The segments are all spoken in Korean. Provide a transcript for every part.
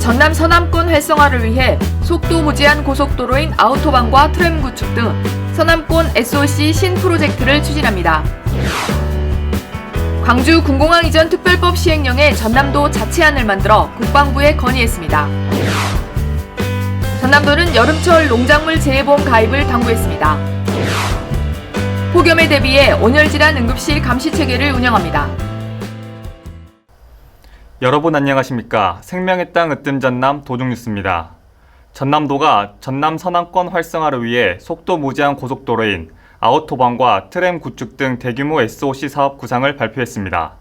전남 서남권 활성화를 위해 속도 무제한 고속도로인 아우토반과 트램 구축 등 서남권 SOC 신프로젝트를 추진합니다. 광주 군공항 이전 특별법 시행령에 전남도 자치안을 만들어 국방부에 건의했습니다. 전남도는 여름철 농작물 재해보험 가입을 당부했습니다. 폭염에 대비해 온열질환 응급실 감시체계를 운영합니다. 여러분 안녕하십니까? 생명의 땅 으뜸 전남 도중뉴스입니다. 전남도가 전남 서남권 활성화를 위해 속도 무제한 고속도로인 아우토반과 트램 구축 등 대규모 SOC 사업 구상을 발표했습니다.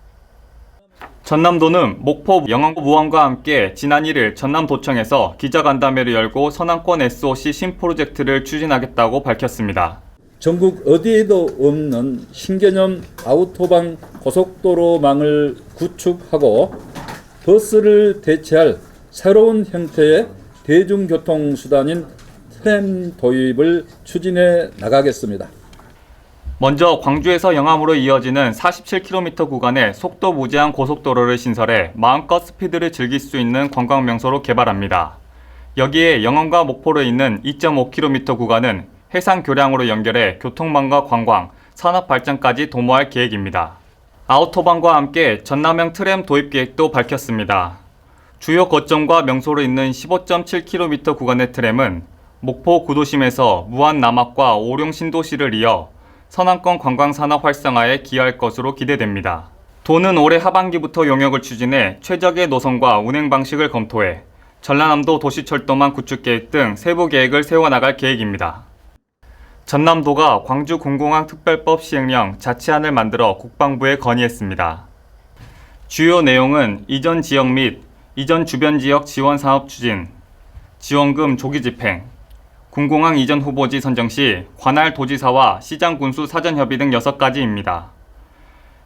전남도는 목포 영암 무안과 함께 지난 1일 전남도청에서 기자간담회를 열고 서남권 SOC 신프로젝트를 추진하겠다고 밝혔습니다. 전국 어디에도 없는 신개념 아우토반 고속도로망을 구축하고 버스를 대체할 새로운 형태의 대중교통수단인 트램 도입을 추진해 나가겠습니다. 먼저 광주에서 영암으로 이어지는 47km 구간의 속도 무제한 고속도로를 신설해 마음껏 스피드를 즐길 수 있는 관광명소로 개발합니다. 여기에 영암과 목포로 있는 2.5km 구간은 해상 교량으로 연결해 교통망과 관광, 산업 발전까지 도모할 계획입니다. 아우토반과 함께 전남형 트램 도입 계획도 밝혔습니다. 주요 거점과 명소로 있는 15.7km 구간의 트램은 목포 구도심에서 무안 남학과 오룡 신도시를 이어 서남권 관광산업 활성화에 기여할 것으로 기대됩니다. 도는 올해 하반기부터 용역을 추진해 최적의 노선과 운행 방식을 검토해 전라남도 도시철도망 구축 계획 등 세부 계획을 세워나갈 계획입니다. 전남도가 광주 군공항 특별법 시행령 자치안을 만들어 국방부에 건의했습니다. 주요 내용은 이전 지역 및 이전 주변 지역 지원 사업 추진, 지원금 조기 집행, 군공항 이전 후보지 선정 시 관할 도지사와 시장 군수 사전 협의 등 6가지입니다.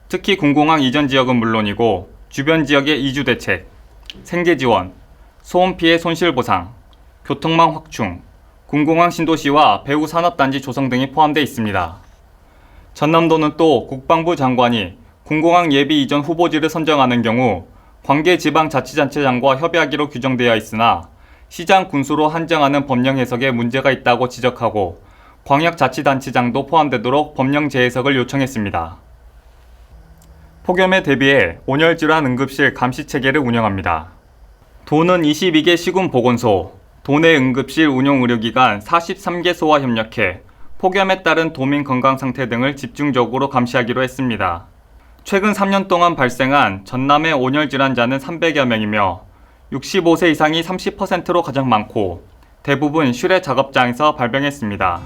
특히 군공항 이전 지역은 물론이고 주변 지역의 이주 대책, 생계 지원, 소음 피해 손실 보상, 교통망 확충, 군공항 신도시와 배후 산업단지 조성 등이 포함되어 있습니다. 전남도는 또 국방부 장관이 군공항 예비 이전 후보지를 선정하는 경우 관계 지방자치단체장과 협의하기로 규정되어 있으나 시장 군수로 한정하는 법령 해석에 문제가 있다고 지적하고 광역자치단체장도 포함되도록 법령 재해석을 요청했습니다. 폭염에 대비해 온열질환 응급실 감시체계를 운영합니다. 도는 22개 시군보건소, 도내 응급실 운용 의료기관 43개소와 협력해 폭염에 따른 도민 건강 상태 등을 집중적으로 감시하기로 했습니다. 최근 3년 동안 발생한 전남의 온열질환자는 300여 명이며 65세 이상이 30%로 가장 많고 대부분 실외 작업장에서 발병했습니다.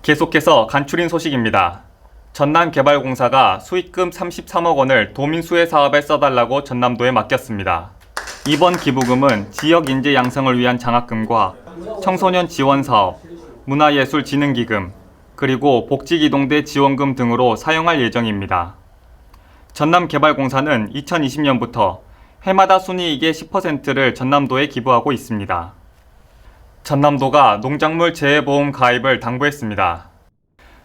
계속해서 간추린 소식입니다. 전남개발공사가 수익금 33억 원을 도민수혜 사업에 써달라고 전남도에 맡겼습니다. 이번 기부금은 지역 인재 양성을 위한 장학금과 청소년 지원사업, 문화예술진흥기금, 그리고 복지기동대 지원금 등으로 사용할 예정입니다. 전남개발공사는 2020년부터 해마다 순이익의 10%를 전남도에 기부하고 있습니다. 전남도가 농작물 재해보험 가입을 당부했습니다.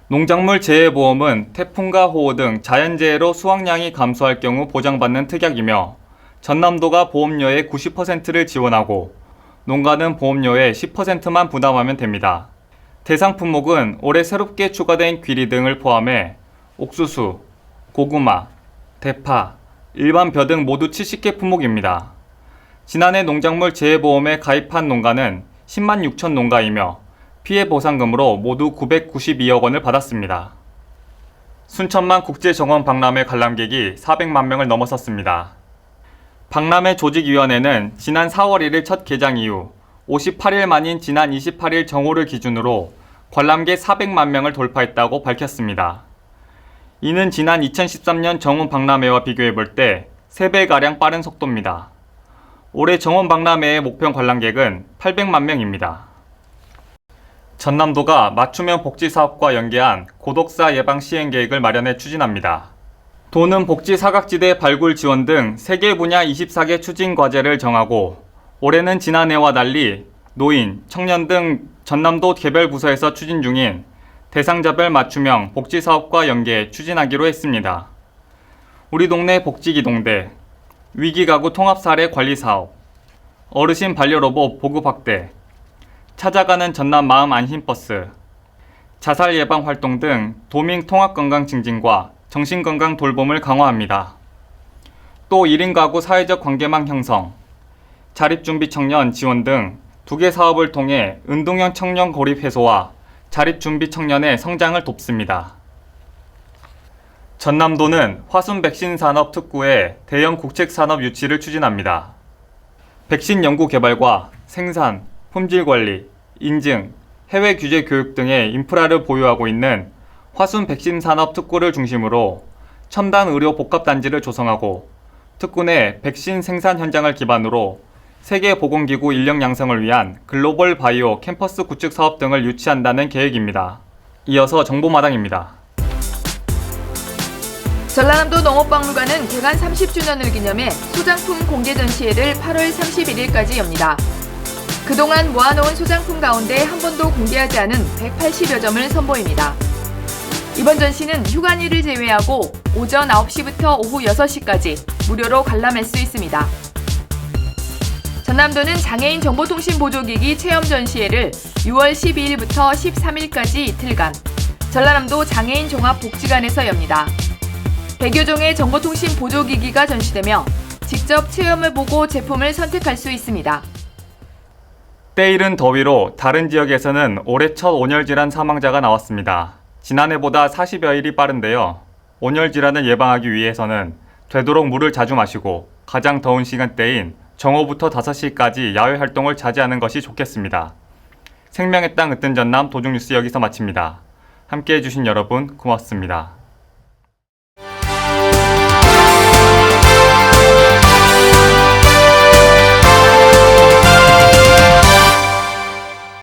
농작물 재해보험은 태풍과 호우 등 자연재해로 수확량이 감소할 경우 보장받는 특약이며 전남도가 보험료의 90%를 지원하고 농가는 보험료의 10%만 부담하면 됩니다. 대상 품목은 올해 새롭게 추가된 귀리 등을 포함해 옥수수, 고구마, 대파, 일반 벼 등 모두 70개 품목입니다. 지난해 농작물 재해보험에 가입한 농가는 10만 6천 농가이며 피해 보상금으로 모두 992억 원을 받았습니다. 순천만 국제정원 박람회 관람객이 400만 명을 넘어섰습니다. 박람회 조직위원회는 지난 4월 1일 첫 개장 이후 58일 만인 지난 28일 정오를 기준으로 관람객 400만 명을 돌파했다고 밝혔습니다. 이는 지난 2013년 정원 박람회와 비교해볼 때 3배가량 빠른 속도입니다. 올해 정원 박람회의 목표 관람객은 800만 명입니다. 전남도가 맞춤형 복지사업과 연계한 고독사 예방 시행 계획을 마련해 추진합니다. 도는 복지 사각지대 발굴 지원 등 3개 분야 24개 추진 과제를 정하고 올해는 지난해와 달리 노인, 청년 등 전남도 개별 부서에서 추진 중인 대상자별 맞춤형 복지사업과 연계 추진하기로 했습니다. 우리 동네 복지기동대, 위기가구 통합사례 관리사업, 어르신 반려로봇 보급 확대, 찾아가는 전남 마음 안심버스, 자살 예방 활동 등 도민 통합건강 증진과 정신건강 돌봄을 강화합니다. 또 1인 가구 사회적 관계망 형성, 자립준비 청년 지원 등 2개 사업을 통해 운동형 청년 고립 해소와 자립준비 청년의 성장을 돕습니다. 전남도는 화순 백신 산업 특구의 대형 국책 산업 유치를 추진합니다. 백신 연구 개발과 생산, 품질 관리, 인증, 해외 규제 교육 등의 인프라를 보유하고 있는 화순 백신 산업 특구를 중심으로 첨단 의료 복합단지를 조성하고 특구 내 백신 생산 현장을 기반으로 세계보건기구 인력 양성을 위한 글로벌 바이오 캠퍼스 구축 사업 등을 유치한다는 계획입니다. 이어서 정보마당입니다. 전라남도 농업박물관은 개관 30주년을 기념해 소장품 공개 전시회를 8월 31일까지 엽니다. 그동안 모아놓은 소장품 가운데 한 번도 공개하지 않은 180여 점을 선보입니다. 이번 전시는 휴관일을 제외하고 오전 9시부터 오후 6시까지 무료로 관람할 수 있습니다. 전남도는 장애인 정보통신 보조기기 체험 전시회를 6월 12일부터 13일까지 이틀간 전라남도 장애인 종합복지관에서 엽니다. 100여 종의 정보통신 보조기기가 전시되며 직접 체험을 보고 제품을 선택할 수 있습니다. 때이른 더위로 다른 지역에서는 올해 첫 온열질환 사망자가 나왔습니다. 지난해보다 40여일이 빠른데요. 온열질환을 예방하기 위해서는 되도록 물을 자주 마시고 가장 더운 시간대인 정오부터 5시까지 야외 활동을 자제하는 것이 좋겠습니다. 생명의 땅 으뜸 전남 도중뉴스 여기서 마칩니다. 함께해 주신 여러분 고맙습니다.